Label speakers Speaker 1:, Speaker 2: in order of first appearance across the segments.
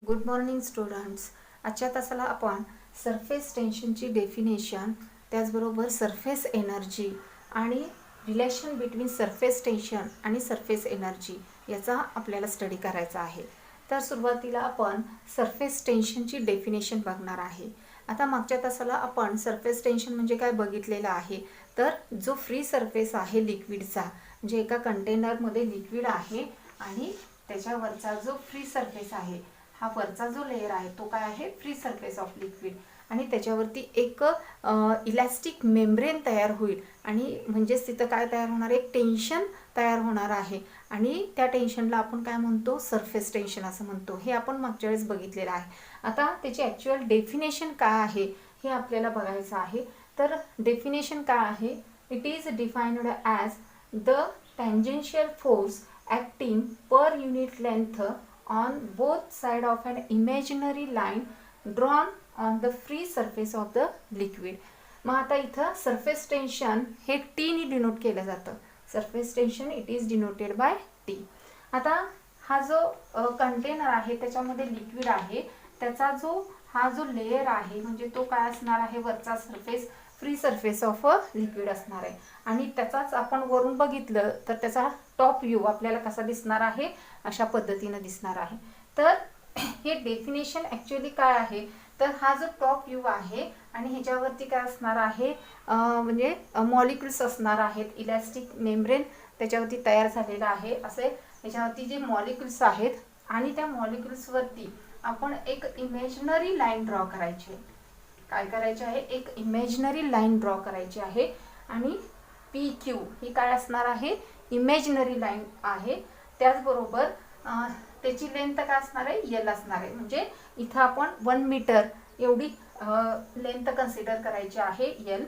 Speaker 1: Good morning students. आजच्या तासाला आपण सरफेस टेन्शनची डेफिनेशन, त्याचबरोबर सरफेस एनर्जी आणि रिलेशन बिटवीन सरफेस टेन्शन आणि सरफेस एनर्जी याचा आपल्याला स्टडी करायचा आहे. तर सुरुवातीला आपण सरफेस टेन्शनची डेफिनेशन बघणार आहे. आता मागच्या तासाला आपण सरफेस टेन्शन म्हणजे काय बघितलेलं आहे. तर जो फ्री सरफेस आहे लिक्विडचा, म्हणजे एका कंटेनरमध्ये लिक्विड आहे आणि त्याच्यावरचा जो फ्री सरफेस आहे, हा वरचा जो लेयर आहे तो काय आहे, फ्री सरफेस ऑफ लिक्विड, आणि त्याच्यावरती एक इलास्टिक मेम्ब्रेन तयार होईल आणि म्हणजेच तिथं काय तयार होणार, एक टेन्शन तयार होणार आहे आणि त्या टेन्शनला आपण काय म्हणतो, सरफेस टेन्शन असं म्हणतो. हे आपण मागच्या वेळेस बघितलेलं आहे. आता त्याची ॲक्च्युअल डेफिनेशन काय आहे हे आपल्याला बघायचं आहे. तर डेफिनेशन काय आहे, it is defined as the tangential force acting per unit length on both side of an imaginary line drawn on the free surface of the liquid. मग आता इथं सरफेस टेन्शन हे टी ने डिनोट केलं जातं. Surface tension it is denoted by T. आता हा जो कंटेनर आहे त्याच्यामध्ये लिक्विड आहे, त्याचा हा जो लेयर आहे म्हणजे तो काय असणार आहे, वरचा surface free surface of a liquid असणार आहे. आणि त्याचाच आपण वरून बघितलं तर त्याचा टॉप व्ह्यू आपल्याला कसा दिसणार आहे, अशा पद्धतीने दिसणार आहे. तर हे डेफिनेशन ॲक्च्युअली काय आहे, तर हा जो टॉप व्ह्यू आहे आणि ह्याच्यावरती काय असणार आहे, म्हणजे मॉलिक्युल्स असणार आहेत. इलास्टिक मेम्ब्रेन त्याच्यावरती तयार झालेला आहे. असे ह्याच्यावरती जे मॉलिक्युल्स आहेत आणि त्या मॉलिक्युल्सवरती आपण एक इमेजनरी लाईन ड्रॉ करायची आहे. काय करायचे आहे, एक इमेजनरी लाईन ड्रॉ करायची आहे. आणि पी क्यू ही काय असणार आहे, इमेजनरी लाईन आहे. त्याचबरोबर त्याची लेंथ काय असणार आहे, यल असणार आहे. म्हणजे इथं आपण 1 मीटर एवढी लेंथ कन्सिडर करायची आहे, यल.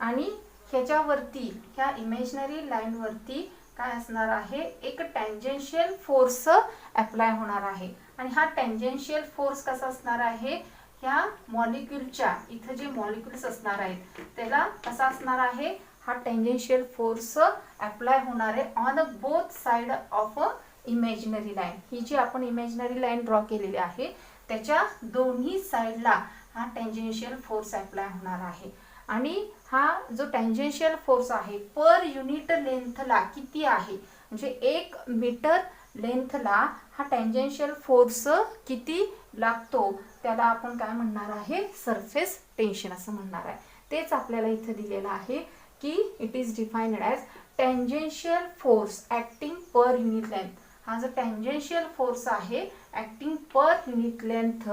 Speaker 1: आणि ह्याच्यावरती ह्या इमेजनरी लाईनवरती काय असणार आहे, एक टँजेन्शियल फोर्स अप्लाय होणार आहे. आणि हा टँजेन्शियल फोर्स कसा असणार आहे, ह्या मॉलिक्युलच्या इथं जे मॉलिक्युल्स असणार आहेत त्याला कसा असणार आहे, हा टँजेन्शियल फोर्स अप्लाय होणार आहे on both side of a imaginary line. ही जी आपण इमेजनरी लाईन ड्रॉ केलेली आहे त्याच्या दोन्ही साइडला हा टँजेन्शियल फोर्स अप्लाय होणार आहे. आणि हा जो टँजेन्शियल फोर्स आहे पर युनिट लेंथला किती आहे, म्हणजे 1 मीटर लेंथला हा टँजेन्शियल फोर्स किती लागतो त्याला आपण काय म्हणणार आहे, सरफेस टेन्शन असं म्हणणार आहे. तेच आपल्याला इथे दिलेलं आहे की it is defined as tangential force acting per unit length. हा जो टँजेन्शियल फोर्स आहे acting per unit length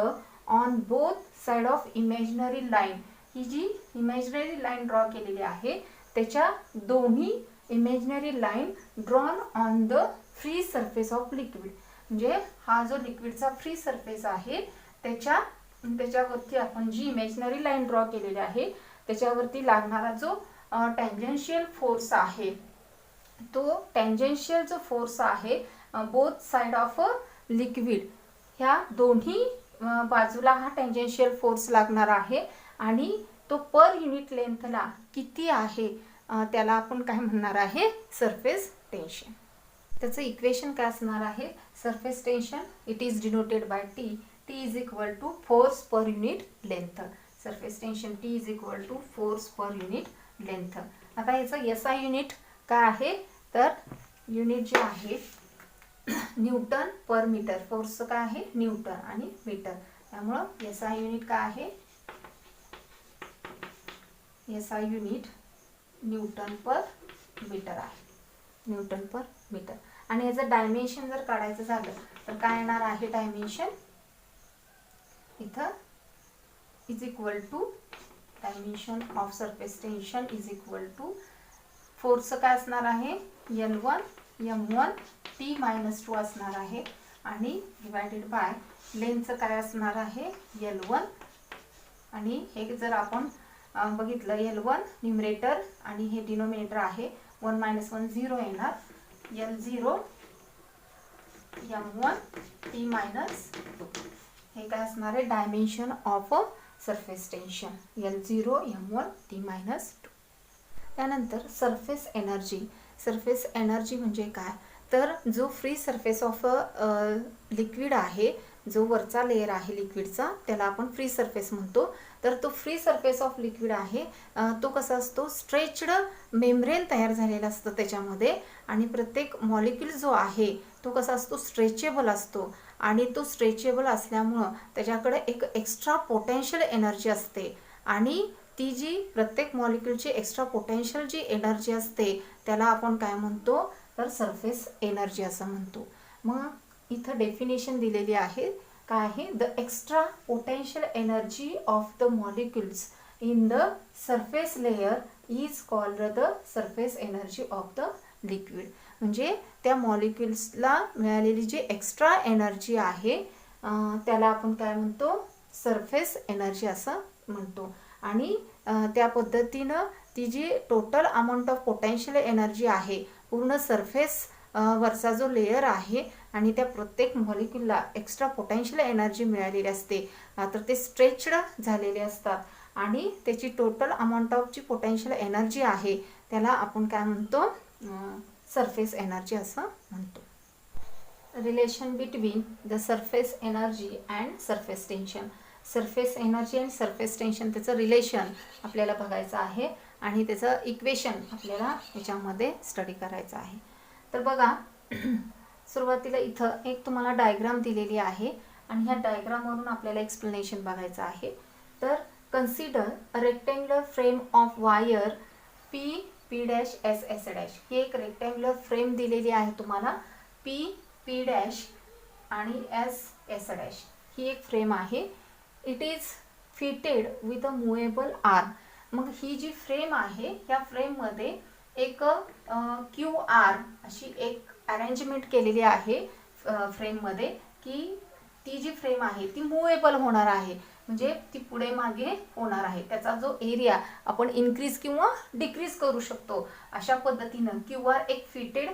Speaker 1: on both side of imaginary line, ही जी इमेजनरी लाईन ड्रॉ केलेली आहे त्याच्या दोन्ही imaginary line drawn on the free surface of liquid. म्हणजे हा जो लिक्विडचा फ्री सरफेस आहे त्याच्यावरती आपण जी इमेजनरी लाईन ड्रॉ केलेली आहे त्याच्यावरती लागणारा जो टँजेन्शियल फोर्स आहे, तो टँजेन्शियल जो फोर्स आहे बोथ साइड ऑफ लिक्विड, ह्या दोन्ही बाजूला हा टँजेन्शियल फोर्स लागणार आहे. आणि तो पर युनिट लेंथला किती आहे त्याला आपण काय म्हणणार आहे, सरफेस टेन्शन. त्याचं इक्वेशन काय असणार आहे, surface tension it is denoted by T. T is equal to force per unit length. Surface tension T is equal to force per unit length. आता याचं एसआय युनिट काय आहे, तर युनिट जे आहे न्यूटन पर मीटर. फोर्सचं काय आहे, न्यूटन आणि मीटर. त्यामुळं एसआय युनिट काय आहे, एसआय युनिट न्यूटन पर मीटर आहे, न्यूटन पर मीटर. आणि याचं डायमेन्शन जर काढायचं झालं तर काय येणार आहे, डायमेन्शन इथं is equal to dimension of surface tension is equal to फोर्सचं काय असणार आहे, L1 M1 T-2 असणार आहे आणि डिवायडेड बाय लेंथचं काय असणार आहे, L1. आणि हे जर आपण बघितलं, L1 न्यूमरेटर आणि हे डिनोमिनेटर आहे, 1 - 1 0 येणार. L0 M1 T-2 हे काय असणार आहे, dimension of surface tension L0 M1 T-2. त्यानंतर सरफेस एनर्जी. सरफेस एनर्जी म्हणजे काय, तर जो फ्री सरफेस ऑफ लिक्विड आहे जो वरचा लेयर आहे लिक्विडचा त्याला आपण फ्री सरफेस म्हणतो. तर तो फ्री सरफेस ऑफ लिक्विड आहे तो कसा असतो, स्ट्रेच्ड मेम्ब्रेन तयार झालेला असतं त्याच्यामध्ये. आणि प्रत्येक मॉलिक्यूल जो आहे तो कसा असतो, स्ट्रेचेबल असतो. आणि तो स्ट्रेचेबल असल्यामुळं त्याच्याकडे एक एक्स्ट्रा पोटेन्शियल एनर्जी असते. आणि ती जी प्रत्येक मॉलिक्यूलची एक्स्ट्रा पोटेन्शियल जी एनर्जी असते त्याला आपण काय म्हणतो, तर सरफेस एनर्जी असं म्हणतो. मग इथं डेफिनेशन दिलेली आहे, काय आहे, the extra potential energy of the molecules in the surface layer is called the surface energy of the liquid. म्हणजे त्या मॉलिक्युल्सला मिळालेली जी एक्स्ट्रा एनर्जी आहे त्याला आपण काय म्हणतो, सरफेस एनर्जी असं म्हणतो. आणि त्या पद्धतीनं ती जी total amount of potential energy आहे पूर्ण सरफेस वरचा जो लेयर आहे आणि त्या प्रत्येक मॉलिक्यूलला एक्स्ट्रा पोटेन्शियल एनर्जी मिळालेली असते. तर ते स्ट्रेच्ड झालेले असतात आणि त्याची टोटल अमाऊंट ऑफ जी पोटेन्शियल एनर्जी आहे त्याला आपण काय म्हणतो, सरफेस एनर्जी असं म्हणतो. Relation between the surface energy and surface tension. Surface energy आणि सरफेस टेन्शन त्याचं रिलेशन आपल्याला बघायचं आहे आणि त्याचं इक्वेशन आपल्याला याच्यामध्ये स्टडी करायचं आहे. तर बघा सुरुवातीला इथं एक तुम्हाला डायग्राम दिलेली आहे आणि ह्या डायग्रामवरून आपल्याला एक्सप्लेनेशन बघायचं आहे. तर consider a rectangular frame of wire P dash S S dash. ही एक रेक्टँग्युलर फ्रेम दिलेली आहे तुम्हाला, पी डॅश आणि एस एस डॅश ही एक फ्रेम आहे. It is fitted with a movable arm. मग ही जी फ्रेम आहे ह्या फ्रेममध्ये एक क्यू आर अशी एक अरेंजमेंट केलेली आहे फ्रेममध्ये, की ती जी फ्रेम आहे ती मूवेबल होणार आहे, म्हणजे ती पुढे मागे होणार आहे. त्याचा जो एरिया आपण इन्क्रीज किंवा डिक्रीज करू शकतो. अशा पद्धतीनं क्यू आर एक फिटेड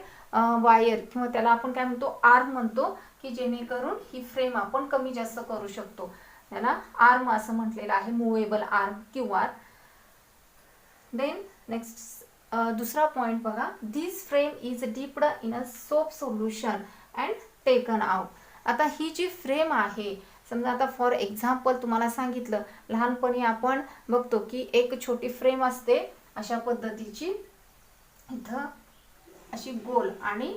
Speaker 1: वायर किंवा त्याला आपण काय म्हणतो, आर्म म्हणतो, की जेणेकरून ही फ्रेम आपण कमी जास्त करू शकतो. त्याला आर्म असं म्हटलेलं आहे, movable arm Q R. Then next दुसरा पॉइंट बघा, this frame is dipped in a soap solution and taken out. आता ही जी फ्रेम आहे, समजा आता फॉर एक्झाम्पल तुम्हाला सांगितलं, लहानपणी आपण बघतो की एक छोटी फ्रेम असते अशा पद्धतीची, इथं अशी गोल आणि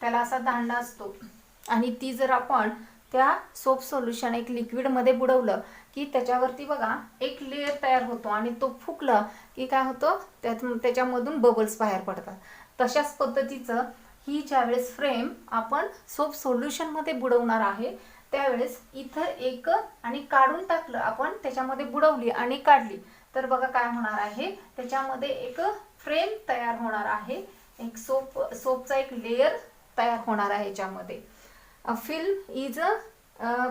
Speaker 1: त्याला असा दांडा असतो आणि ती जर आपण त्या सोप सोल्युशन एक लिक्विडमध्ये बुडवलं की त्याच्यावरती बघा एक लेयर तयार होतो आणि तो फुकलं की काय होतं, त्याच्यामधून बबल्स बाहेर पडतात. तशाच पद्धतीचं ही ज्यावेळेस फ्रेम आपण सोप सोल्युशनमध्ये बुडवणार आहे त्यावेळेस इथं एक आणि काढून टाकलं आपण, त्याच्यामध्ये बुडवली आणि काढली तर बघा काय होणार आहे, त्याच्यामध्ये एक फ्रेम तयार होणार आहे, एक सोपचा एक लेयर तयार होणार आहे याच्यामध्ये. A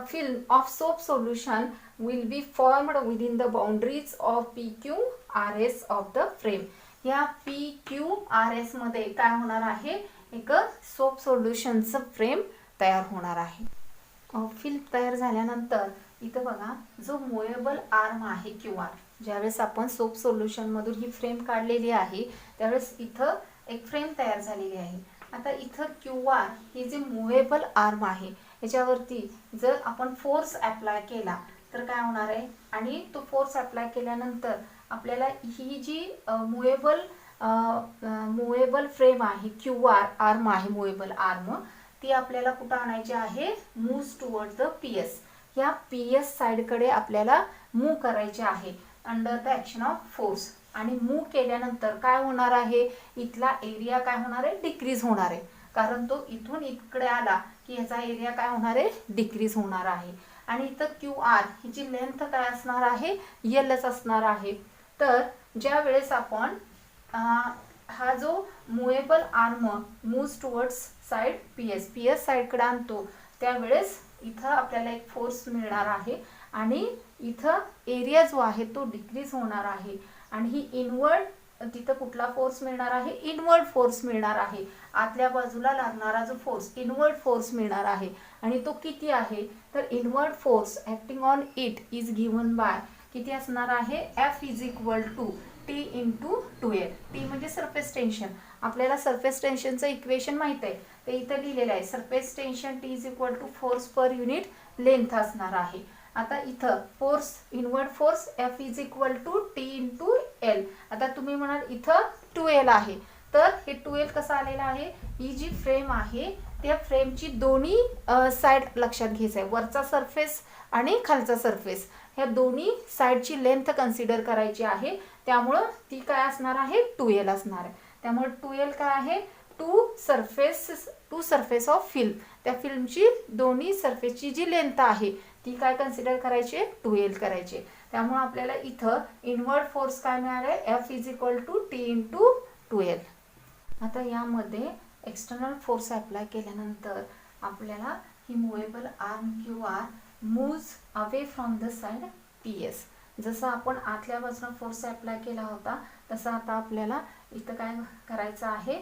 Speaker 1: film of soap solution will be formed within the boundaries of PQRS of the frame. या PQRS मध्ये काय होणार आहे, एक सोप सोल्युशनचं फ्रेम तयार होणार आहे. फिल्म तयार झाल्यानंतर इथं बघा जो मूवेबल आर्म आहे QR, ज्यावेळेस आपण सोप सोल्युशनमधून ही फ्रेम काढलेली आहे त्यावेळेस इथं एक फ्रेम तयार झालेली आहे. आता इथं QR हे जे मूवेबल आर्म आहे याच्यावरती जर आपण फोर्स अप्लाय केला तर काय होणार आहे, आणि तो फोर्स अप्लाय केल्यानंतर आपल्याला ही जी मूवेबल फ्रेम आहे QR आर्म आहे, मूवेबल आर्म, ती आपल्याला कुठं आणायची आहे, मूव्स टुवर्ड्स द PS. ह्या PS साईडकडे आपल्याला मूव्ह करायचे आहे under the action of force. आणि मूव्ह केल्यानंतर काय होणार आहे, इथला एरिया काय होणार आहे, डिक्रीज होणार आहे, कारण तो इथून इकडे आला की याचा एरिया काय होणार आहे, डिक्रीज होणार आहे. आणि इथं QR हिची लेंथ काय असणार आहे, Lच असणार आहे. तर ज्या वेळेस आपण हा जो movable arm moves towards side PS साईडकडे आणतो त्यावेळेस इथं आपल्याला एक फोर्स मिळणार आहे आणि इथं एरिया जो आहे तो डिक्रीज होणार आहे. आणि ही इनवर्ड तिथं कुठला फोर्स मिळणार आहे, इनवर्ड फोर्स मिळणार आहे, आतल्या बाजूला लागणारा जो फोर्स इनवर्ड फोर्स मिळणार आहे. आणि तो किती आहे, तर inward force acting on it is given by किती असणार आहे, F is equal to T into 2L. T म्हणजे सरफेस टेन्शन. आपल्याला सरफेस टेन्शनचं इक्वेशन माहित आहे, ते इथं लिहिलेलं आहे. Surface tension T is equal to force per unit length असणार आहे. आता इथं force, inward force F is equal to T into L. आता तुम्ही म्हणाल इथं 2L आहे, तर हे 2L कसं आलेलं आहे, ही जी फ्रेम आहे त्या फ्रेमची दोन्ही साईड लक्षात घ्यायचं आहे. वरचा सरफेस आणि खालचा सरफेस ह्या दोन्ही साईडची लेंथ कन्सिडर करायची आहे. त्यामुळं ती काय असणार आहे, 2L असणार आहे. त्यामुळे 2L काय आहे, टू सरफेस ऑफ फिल्म. त्या फिल्मची दोन्ही सरफेसची जी लेंथ आहे ती काय कन्सिडर करायची, 2L करायची. त्यामुळे आपल्याला इथं इनवर्ड फोर्स काय मिळालं आहे, F is equal to T into 2L. आता यामध्ये एक्सटर्नल फोर्स अप्लाय केल्यानंतर आपल्याला ही movable arm QR moves away from the side PS. जसं आपण आतल्या बाजूने फोर्स अप्लाय केला होता तसं आता आपल्याला इथं काय करायचं आहे,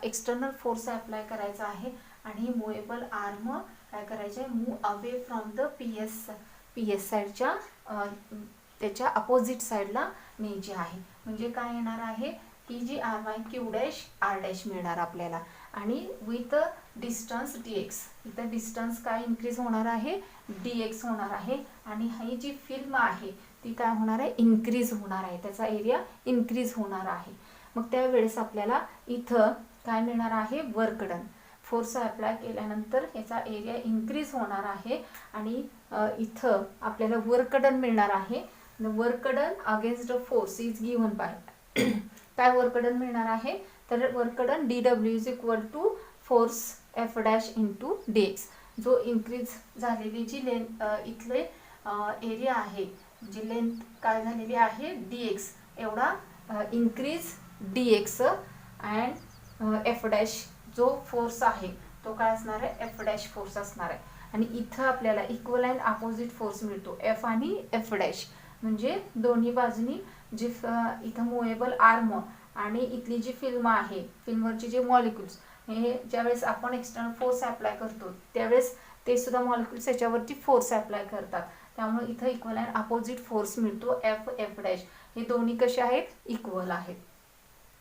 Speaker 1: एक्सटर्नल फोर्स अप्लाय करायचा आहे आणि ही मुव्हेबल आर्म काय करायचे आहे, move away from the PS साईडच्या त्याच्या अपोजिट साईडला न्यायची आहे. म्हणजे काय येणार आहे, ही जी आर्म आहे Q डॅश R डॅश मिळणार आपल्याला. आणि विथ डिस्टन्स dx, इथं डिस्टन्स काय इन्क्रीज होणार आहे, dx होणार आहे. आणि ही जी फिल्म आहे ती काय होणार आहे, इन्क्रीज होणार आहे, त्याचा एरिया इन्क्रीज होणार आहे. मग त्यावेळेस आपल्याला इथं काय मिळणार आहे, वर्क डन. फोर्स अप्लाय केल्यानंतर याचा एरिया इन्क्रीज होणार आहे आणि इथं आपल्याला वर्क डन मिळणार आहे. Work done against the force is given by काय वर्क डन मिळणार आहे, तर work done DW is equal to force F dash into dx. जो इन्क्रीज झालेली जी लेंथ इथले एरिया आहे, जी लेंथ काय झालेली आहे dx, एवढा increase dx and F dash जो फोर्स आहे तो काय असणार आहे, F डॅश फोर्स असणार आहे. आणि इथं आपल्याला इक्वल अँड अपोजिट फोर्स मिळतो F आणि F डॅश. म्हणजे दोन्ही बाजूनी जी इथं मुव्हेबल आर्म आणि इथली जी फिल्म आहे, फिल्मवरची जे मॉलिक्युल्स, हे ज्यावेळेस आपण एक्सटर्नल फोर्स अप्लाय करतो त्यावेळेस ते सुद्धा मॉलिक्युल्स याच्यावरती फोर्स अप्लाय करतात. त्यामुळे इथं इक्वल अँड अपोजिट फोर्स मिळतो F डॅश. हे दोन्ही कसे आहेत, इक्वल आहेत.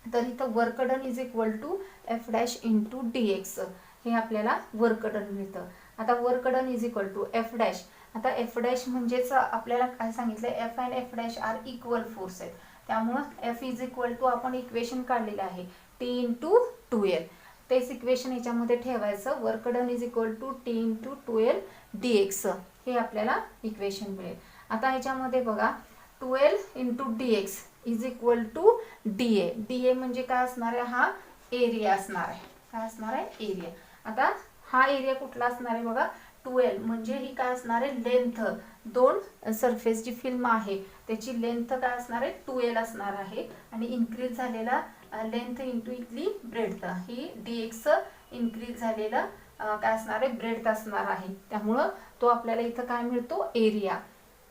Speaker 1: तर इथं work done is equal to F dash into dx हे आपल्याला वर्क डन मिळतं. आता work done is equal to F dash. आता F डॅश म्हणजेच आपल्याला काय सांगितलं, F and F dash are equal force आहेत. त्यामुळं F इज इक्वल टू आपण इक्वेशन काढलेलं आहे T इंटू 2L. तेच इक्वेशन याच्यामध्ये ठेवायचं. Work done is equal to T into 2L dx हे आपल्याला इक्वेशन मिळेल. आता ह्याच्यामध्ये बघा 2L into dx is equal to DA. DA म्हणजे काय असणार आहे, हा एरिया असणार आहे. काय असणार आहे, एरिया. आता हा एरिया कुठला असणार आहे बघा, 2L म्हणजे ही काय असणार आहे, लेंथ. दोन सरफेस जी फिल्म आहे त्याची लेंथ काय असणार आहे, 2L असणार आहे. आणि इन्क्रीज झालेला लेंथ इंटू इथली ब्रेडथ, ही dx इन्क्रीज झालेला काय असणार आहे, ब्रेडथ असणार आहे. त्यामुळं तो आपल्याला इथं काय मिळतो, area.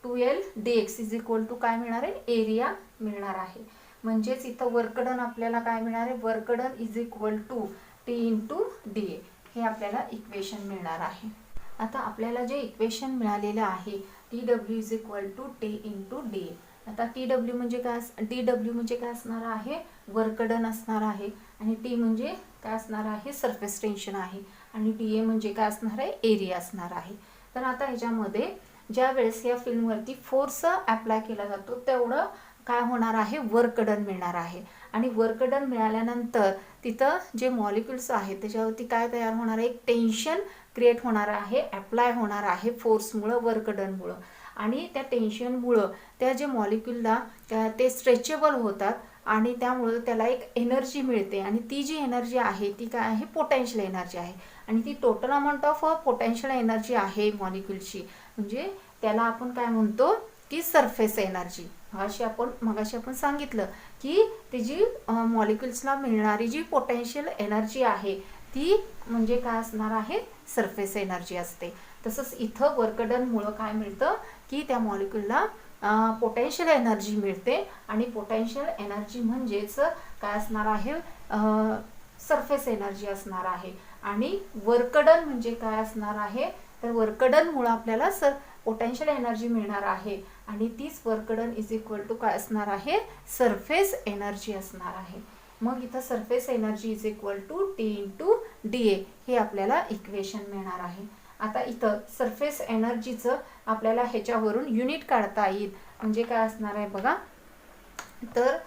Speaker 1: 2L dx is equal to काय मिळणार आहे, एरिया मिळणार आहे. म्हणजेच इथं वर्क डन आपल्याला काय मिळणार आहे, work done is equal to T into DA हे आपल्याला इक्वेशन मिळणार आहे. आता आपल्याला जे इक्वेशन मिळालेलं आहे TW is equal to T into DA. आता TW म्हणजे काय, DW म्हणजे काय असणार आहे, वर्क डन असणार आहे. आणि T म्हणजे काय असणार आहे, सरफेस टेन्शन आहे. आणि DA म्हणजे काय असणार आहे, एरिया असणार आहे. तर आता ह्याच्यामध्ये ज्या वेळेस या फिल्मवरती फोर्स अप्लाय केला जातो तेवढं काय होणार आहे, वर्क डन मिळणार आहे. आणि वर्क डन मिळाल्यानंतर तिथं जे मॉलिक्युल्स आहेत त्याच्यावरती काय तयार होणार आहे, एक टेन्शन क्रिएट होणार आहे, अप्लाय होणार आहे फोर्समुळं, वर्क डनमुळं. आणि त्या टेन्शनमुळं त्या जे मॉलिक्युलला ते स्ट्रेचेबल होतात आणि त्यामुळं त्याला एक एनर्जी मिळते. आणि ती जी एनर्जी आहे ती काय आहे, पोटेन्शियल एनर्जी आहे. आणि ती total amount of potential energy आहे मॉलिक्युलची, म्हणजे त्याला आपण काय म्हणतो की सरफेस एनर्जी. मगाशी आपण सांगितलं की ती जी मॉलिक्युल्सला मिळणारी जी पोटेन्शियल एनर्जी आहे ती म्हणजे काय असणार आहे, सरफेस एनर्जी असते. तसंच इथं वर्क डनमुळं काय मिळतं की त्या मॉलिक्युलला पोटेन्शियल एनर्जी मिळते. आणि पोटेन्शियल एनर्जी म्हणजेच काय असणार आहे, सरफेस एनर्जी असणार आहे. आणि वर्क डन म्हणजे काय असणार आहे, तर वर्क डनमुळं आपल्याला पोटेन्शियल एनर्जी मिळणार आहे आणि तीच work done is equal to काय असणार आहे, सरफेस एनर्जी असणार आहे. मग इथं surface energy is equal to T into D A हे आपल्याला इक्वेशन मिळणार आहे. आता इथं सरफेस एनर्जीचं आपल्याला ह्याच्यावरून युनिट काढता येईल. म्हणजे काय असणार आहे बघा, तर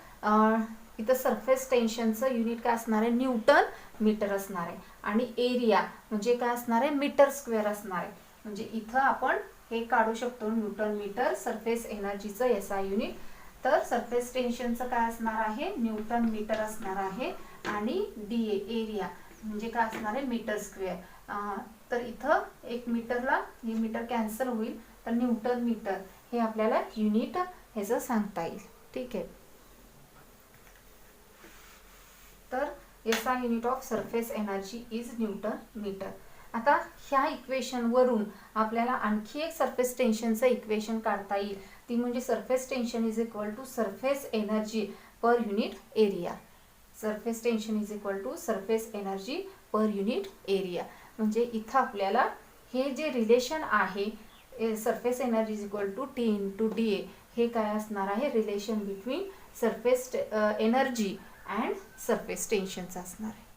Speaker 1: इथं सरफेस टेन्शनचं युनिट काय असणार आहे, न्यूटन मीटर असणार आहे आणि एरिया म्हणजे काय असणार आहे, मीटर स्क्वेअर असणार आहे. म्हणजे इथं आपण हे काढू शकतो न्यूटन मीटर सरफेस एनर्जीचं एसआय युनिट. तर सरफेस टेन्शनचं काय असणार आहे, न्यूटन मीटर असणार आहे आणि डी एरिया म्हणजे काय असणार आहे, मीटर स्क्वेअर. तर इथं एक मीटरला हे मीटर कॅन्सल होईल, तर न्यूटन मीटर हे आपल्याला युनिट ह्याचं सांगता येईल. ठीक आहे. तर SI unit of surface energy is newton metre. आता ह्या इक्वेशनवरून आपल्याला आणखी एक सरफेस टेन्शनचं इक्वेशन काढता येईल. ती म्हणजे surface tension is equal to surface energy per unit area. Surface tension is equal to surface energy per unit area. म्हणजे इथं आपल्याला हे जे रिलेशन आहे surface energy is equal to T into D A हे काय असणार आहे, relation between surface energy and surface टेन्शनचं असणार आहे.